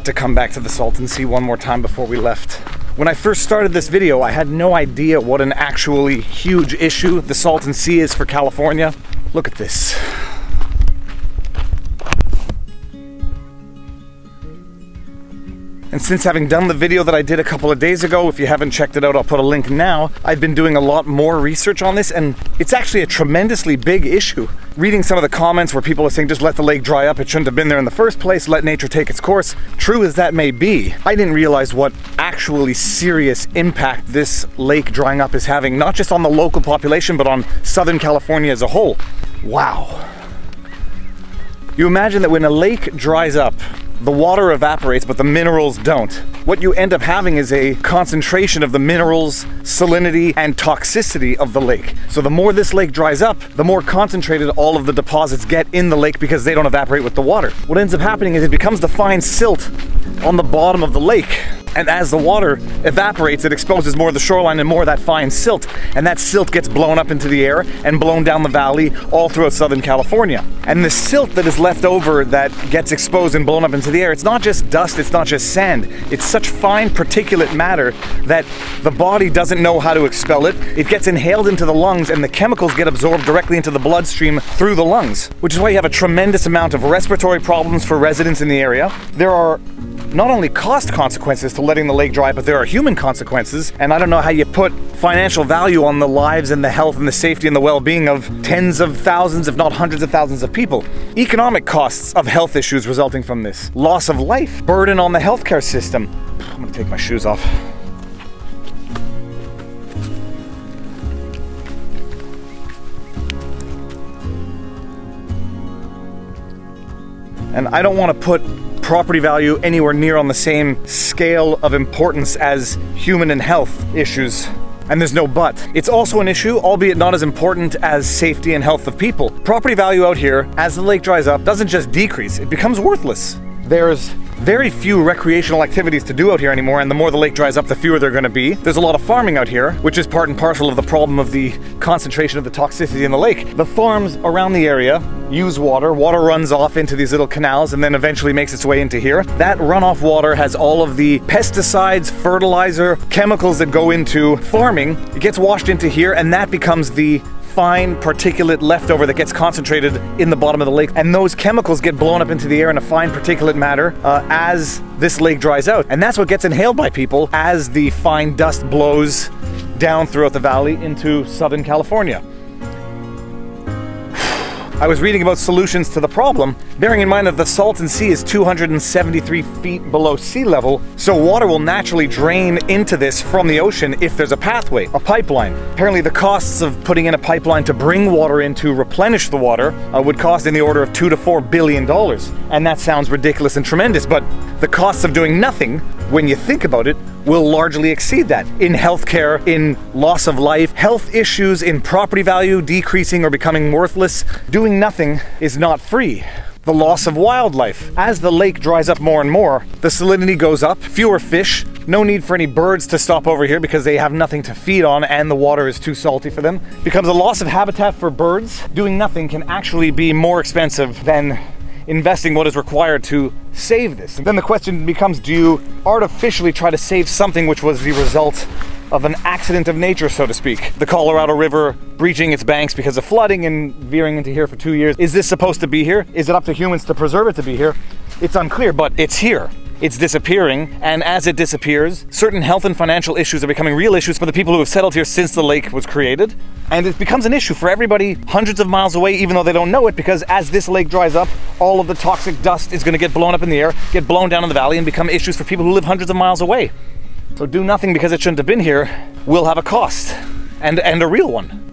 to come back to the Salton Sea one more time before we left. When I first started this video, I had no idea what an actually huge issue the Salton Sea is for California. Look at this. And since having done the video that I did a couple of days ago, if you haven't checked it out, I'll put a link now, I've been doing a lot more research on this, and it's actually a tremendously big issue. Reading some of the comments where people are saying just let the lake dry up, it shouldn't have been there in the first place, let nature take its course. True as that may be, I didn't realize what actually serious impact this lake drying up is having, not just on the local population, but on Southern California as a whole. Wow. You imagine that when a lake dries up, the water evaporates, but the minerals don't. What you end up having is a concentration of the minerals, salinity, and toxicity of the lake. So the more this lake dries up, the more concentrated all of the deposits get in the lake because they don't evaporate with the water. What ends up happening is it becomes the fine silt on the bottom of the lake. And as the water evaporates, it exposes more of the shoreline and more of that fine silt. And that silt gets blown up into the air and blown down the valley all throughout Southern California. And the silt that is left over that gets exposed and blown up into the air, it's not just dust, it's not just sand. It's such fine particulate matter that the body doesn't know how to expel it. It gets inhaled into the lungs and the chemicals get absorbed directly into the bloodstream through the lungs, which is why you have a tremendous amount of respiratory problems for residents in the area. There are not only cost consequences to letting the lake dry, but there are human consequences, and I don't know how you put financial value on the lives and the health and the safety and the well-being of tens of thousands, if not hundreds of thousands of people. Economic costs of health issues resulting from this. Loss of life, burden on the healthcare system. I'm gonna take my shoes off. And I don't want to put property value anywhere near on the same scale of importance as human and health issues. And there's no but. It's also an issue, albeit not as important as safety and health of people. Property value out here, as the lake dries up, doesn't just decrease, it becomes worthless. There's very few recreational activities to do out here anymore, and the more the lake dries up, the fewer they're going to be. There's a lot of farming out here, which is part and parcel of the problem of the concentration of the toxicity in the lake. The farms around the area use water. Water runs off into these little canals and then eventually makes its way into here. That runoff water has all of the pesticides, fertilizer, chemicals that go into farming. It gets washed into here, and that becomes the fine particulate leftover that gets concentrated in the bottom of the lake, and those chemicals get blown up into the air in a fine particulate matter as this lake dries out, and that's what gets inhaled by people as the fine dust blows down throughout the valley into Southern California. I was reading about solutions to the problem, bearing in mind that the Salton Sea is 273 feet below sea level, so water will naturally drain into this from the ocean if there's a pathway, a pipeline. Apparently the costs of putting in a pipeline to bring water in to replenish the water would cost in the order of $2 to $4 billion. And that sounds ridiculous and tremendous, but the costs of doing nothing, when you think about it, will largely exceed that. In healthcare, in loss of life, health issues, in property value decreasing or becoming worthless, doing nothing is not free. The loss of wildlife. As the lake dries up more and more, the salinity goes up, fewer fish, no need for any birds to stop over here because they have nothing to feed on and the water is too salty for them. Becomes a loss of habitat for birds. Doing nothing can actually be more expensive than investing what is required to save this. And then the question becomes, do you artificially try to save something which was the result of an accident of nature, so to speak? The Colorado River breaching its banks because of flooding and veering into here for 2 years. Is this supposed to be here? Is it up to humans to preserve it to be here? It's unclear, but it's here. It's disappearing, and as it disappears, certain health and financial issues are becoming real issues for the people who have settled here since the lake was created. And it becomes an issue for everybody hundreds of miles away, even though they don't know it, because as this lake dries up, all of the toxic dust is going to get blown up in the air, get blown down in the valley, and become issues for people who live hundreds of miles away. So do nothing because it shouldn't have been here will have a cost, and a real one.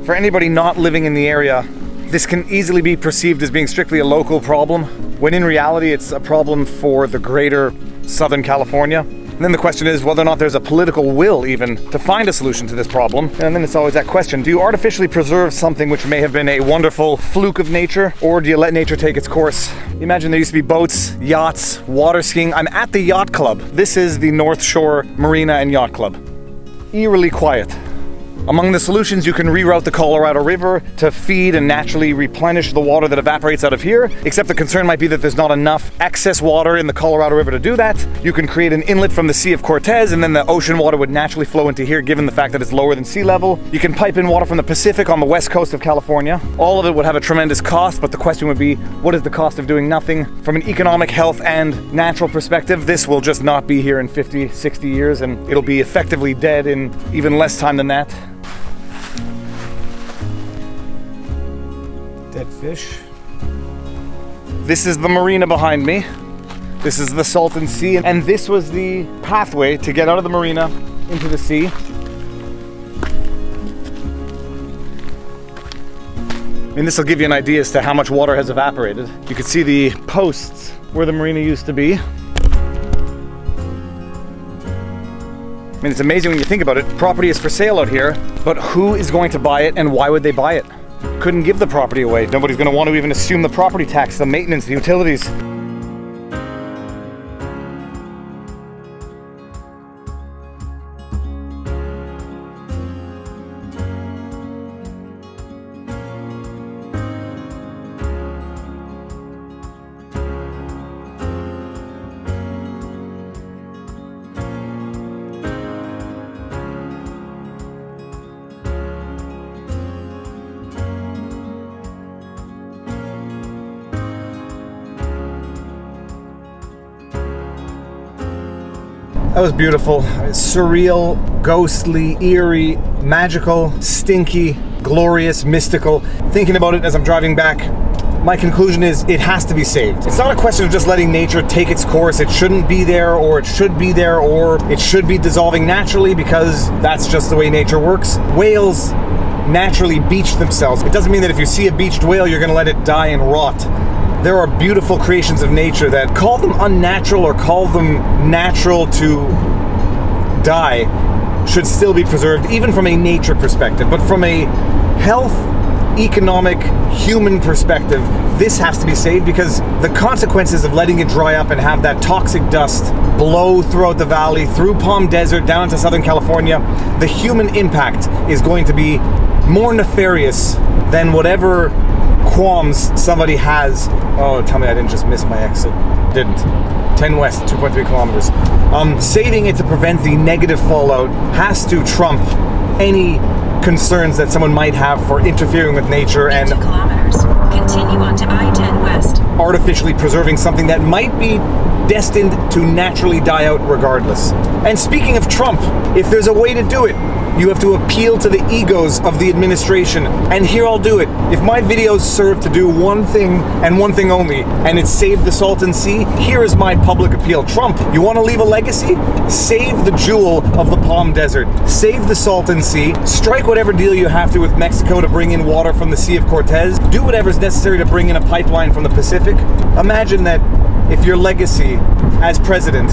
For anybody not living in the area, this can easily be perceived as being strictly a local problem, when in reality it's a problem for the greater Southern California. And then the question is whether or not there's a political will even to find a solution to this problem. And then it's always that question, do you artificially preserve something which may have been a wonderful fluke of nature, or do you let nature take its course? Imagine there used to be boats, yachts, water skiing. I'm at the yacht club. This is the North Shore Marina and Yacht Club. Eerily quiet. Among the solutions, you can reroute the Colorado River to feed and naturally replenish the water that evaporates out of here, except the concern might be that there's not enough excess water in the Colorado River to do that. You can create an inlet from the Sea of Cortez, and then the ocean water would naturally flow into here, given the fact that it's lower than sea level. You can pipe in water from the Pacific on the west coast of California. All of it would have a tremendous cost, but the question would be, what is the cost of doing nothing? From an economic, health, and natural perspective, this will just not be here in 50, 60 years, and it'll be effectively dead in even less time than that. Dead fish. This is the marina behind me. This is the Salton Sea, and this was the pathway to get out of the marina into the sea. I mean, this will give you an idea as to how much water has evaporated. You can see the posts where the marina used to be. I mean, it's amazing when you think about it. Property is for sale out here, but who is going to buy it and why would they buy it? Couldn't give the property away. Nobody's going to want to even assume the property tax, the maintenance, the utilities. That was beautiful. Surreal, ghostly, eerie, magical, stinky, glorious, mystical. Thinking about it as I'm driving back, my conclusion is it has to be saved. It's not a question of just letting nature take its course. It shouldn't be there, or it should be there, or it should be dissolving naturally because that's just the way nature works. Whales naturally beach themselves. It doesn't mean that if you see a beached whale, you're gonna let it die and rot. There are beautiful creations of nature that, call them unnatural or call them natural to die, should still be preserved, even from a nature perspective. But from a health, economic, human perspective, this has to be saved, because the consequences of letting it dry up and have that toxic dust blow throughout the valley, through Palm Desert, down into Southern California, the human impact is going to be more nefarious than whatever qualms somebody has. Oh, tell me I didn't just miss my exit. Didn't. 10 west, 2.3 kilometers. Saving it to prevent the negative fallout has to trump any concerns that someone might have for interfering with nature and 2 kilometers. Continue on to I-10 west. Artificially preserving something that might be destined to naturally die out regardless. And speaking of Trump, if there's a way to do it, you have to appeal to the egos of the administration. And here I'll do it. If my videos serve to do one thing and one thing only, and it's save the Salton Sea, here is my public appeal. Trump, you want to leave a legacy? Save the jewel of the Palm Desert. Save the Salton Sea. Strike whatever deal you have to with Mexico to bring in water from the Sea of Cortez. Do whatever's necessary to bring in a pipeline from the Pacific. Imagine that if your legacy as president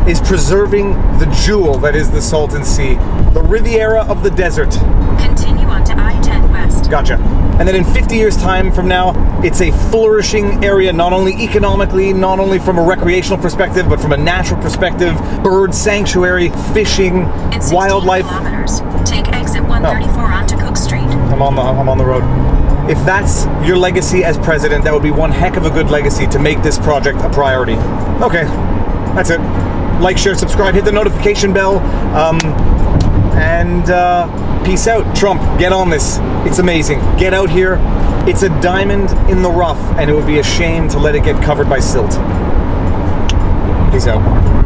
is preserving the jewel that is the Salton Sea, the Riviera of the desert. Continue on to I-10 west. Gotcha. And then in 50 years' time from now, it's a flourishing area, not only economically, not only from a recreational perspective, but from a natural perspective, bird sanctuary, fishing, In 16 wildlife. kilometers, take exit 134 onto Cook Street. I'm on the road. If that's your legacy as president, that would be one heck of a good legacy to make this project a priority. Okay, that's it. Like, share, subscribe, hit the notification bell, and peace out. Trump, get on this. It's amazing. Get out here. It's a diamond in the rough, and it would be a shame to let it get covered by silt. Peace out.